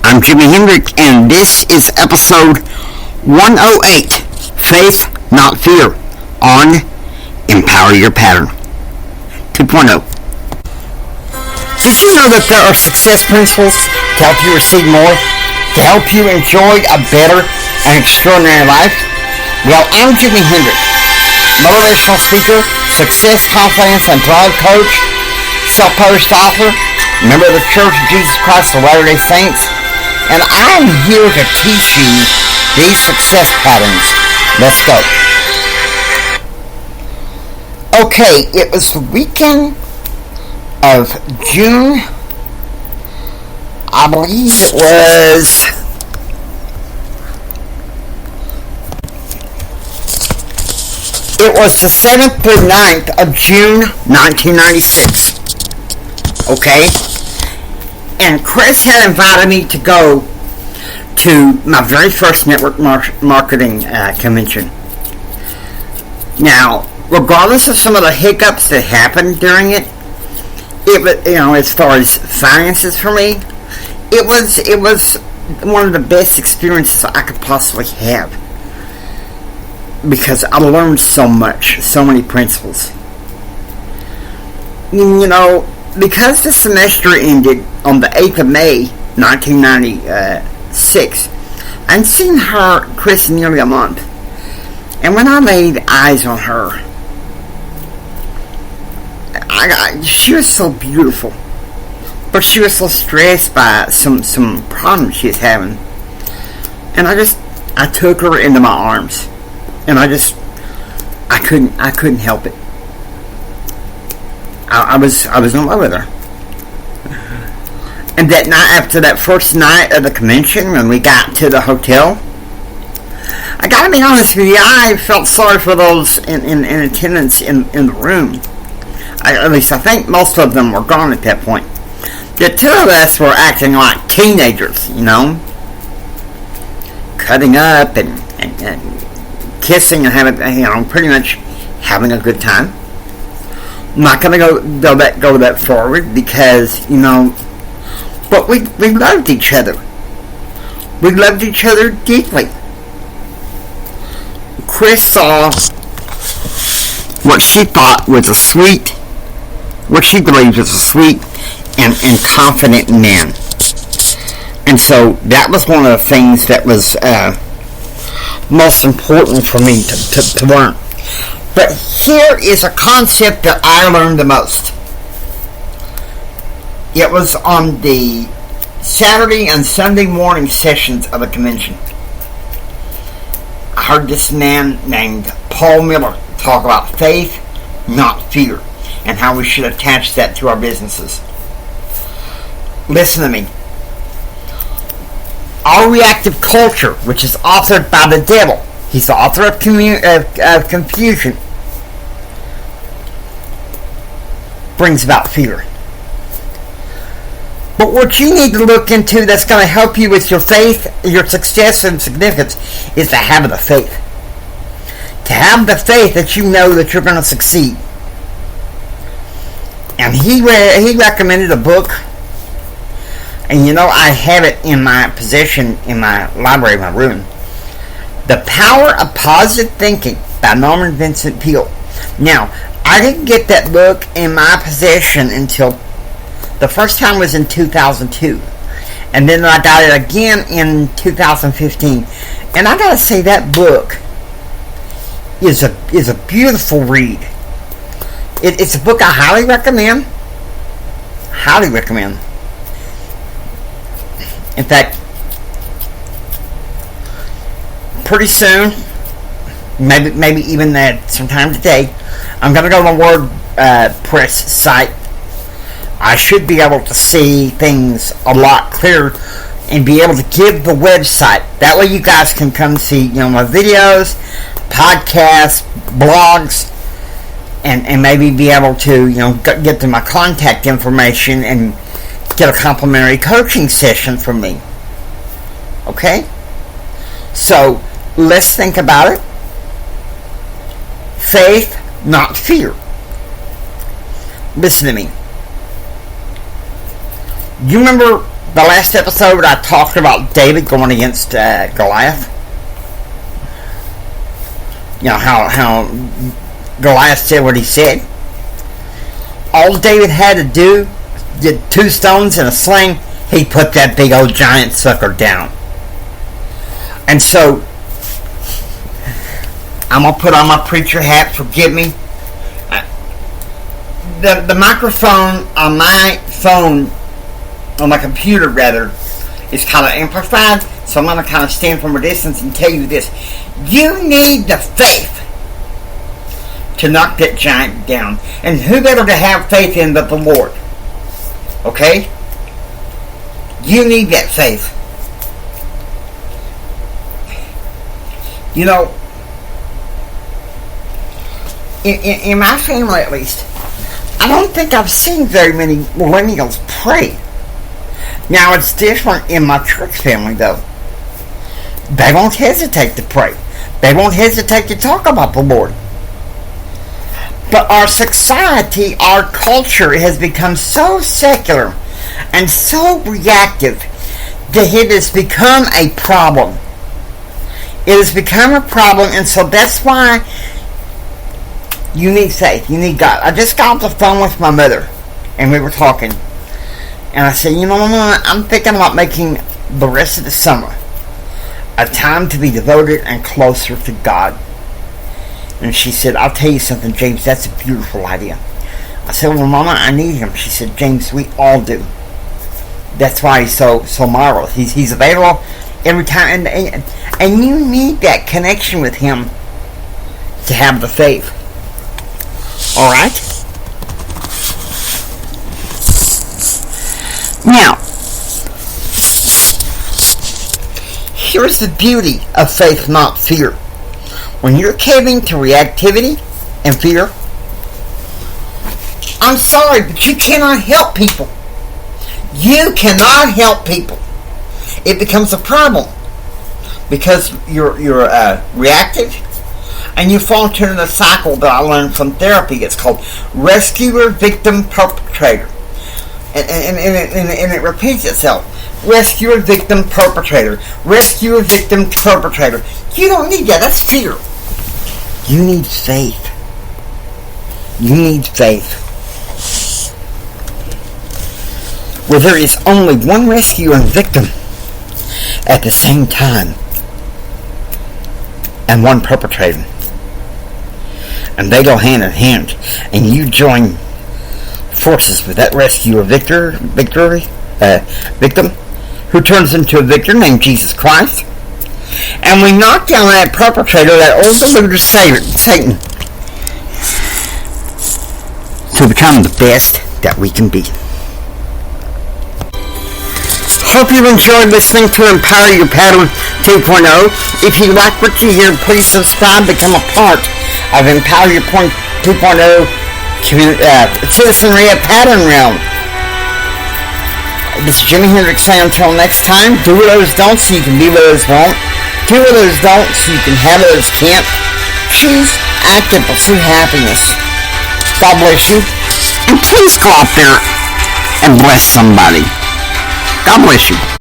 I'm Jimi Hendrix, and this is episode 108, Faith, Not Fear, on Empower Your Pattern 2.0. Did you know that there are success principles to help you receive more, to help you enjoy a better and extraordinary life? Well, I'm Jimi Hendrix, motivational speaker, success, confidence, and drive coach, self-published author, member of the Church of Jesus Christ of Latter-day Saints, and I'm here to teach you these success patterns. Let's go. Okay, it was the weekend of June. I believe it was the 7th through 9th of June 1996. Okay? And Kris had invited me to go to my very first network marketing convention. Now, regardless of some of the hiccups that happened during it, as far as finances for me, it was one of the best experiences I could possibly have, because I learned so much, so many principles. Because the semester ended on the 8th of May, 1996, I'd seen Kris, nearly a month. And when I laid eyes on her, she was so beautiful. But she was so stressed by some problems she was having. And I took her into my arms. And I couldn't help it. I was in love with her. And that night, after that first night of the convention, when we got to the hotel, I gotta be honest with you, I felt sorry for those in attendance in the room. At least I think most of them were gone at that point. The two of us were acting like teenagers, cutting up and kissing and having, pretty much having a good time. I'm not going to go that forward because, but we loved each other. We loved each other deeply. Kris saw what she thought was what she believed was a sweet and confident man. And so that was one of the things that was most important for me to learn. But here is a concept that I learned the most. It was on the Saturday and Sunday morning sessions of the convention. I heard this man named Paul Miller talk about faith, not fear, and how we should attach that to our businesses. Listen to me. Our reactive culture, which is authored by the devil, he's the author of confusion, brings about fear. But what you need to look into that's going to help you with your faith, your success and significance, is to have the faith. To have the faith that you know that you're going to succeed. And he recommended a book, and I have it in my possession in my library, my room. The Power of Positive Thinking by Norman Vincent Peale. Now, I didn't get that book in my possession until the first time was in 2002. And then I got it again in 2015. And I gotta say, that book is a beautiful read. It's a book I highly recommend. Highly recommend. In fact, pretty soon, maybe even sometime today, I'm going to go on the WordPress site. I should be able to see things a lot clearer and be able to give the website. That way you guys can come see my videos, podcasts, blogs, and maybe be able to get to my contact information and get a complimentary coaching session from me. Okay? So, let's think about it. Faith, not fear. Listen to me. You remember The last episode I talked about David going against Goliath. You know how Goliath said what he said. All David had to do, did 2 stones and a sling, he put that big old giant sucker down. And so, I'm going to put on my preacher hat, forgive me. The microphone on my phone, on my computer rather, is kind of amplified, so I'm going to kind of stand from a distance and tell you this. You need the faith to knock that giant down. And who better to have faith in but the Lord? Okay? You need that faith. You know, in my family at least, I don't think I've seen very many millennials pray. Now, it's different in my church family, though. They won't hesitate to pray. They won't hesitate to talk about the Lord. But our society, our culture has become so secular and so reactive that it has become a problem. It has become a problem, and so that's why you need faith. You need God. I just got off the phone with my mother, and we were talking. And I said, you know, Mama, I'm thinking about making the rest of the summer a time to be devoted and closer to God. And she said, I'll tell you something, James, that's a beautiful idea. I said, well, Mama, I need him. She said, James, we all do. That's why he's so marvelous. He's available every time. And you need that connection with him to have the faith. Alright? Now, here's the beauty of faith, not fear. When you're caving to reactivity and fear, I'm sorry, but you cannot help people. You cannot help people. It becomes a problem because you're reactive, and you fall into the cycle that I learned from therapy. It's called rescuer, victim, perpetrator, and it repeats itself. Rescuer, victim, perpetrator. Rescuer, victim, perpetrator. You don't need that. That's fear. You need faith. You need faith. Where there is only one rescuer and victim at the same time, and one perpetrator. And they go hand in hand, and you join forces with that rescuer victim, who turns into a victor named Jesus Christ. And we knock down that perpetrator, that old deluder Satan, to become the best that we can be. Hope you enjoyed listening to Empower Your Pattern 2.0. If you like what you hear, please subscribe, become a part of Empower Your 2.0 citizenry of Pattern Realm. This is Jimmy Hendrix saying until next time, do what others don't so you can be what others won't. Do what others don't so you can have what others can't. Choose active, pursue happiness. God bless you. And please go out there and bless somebody. God bless you.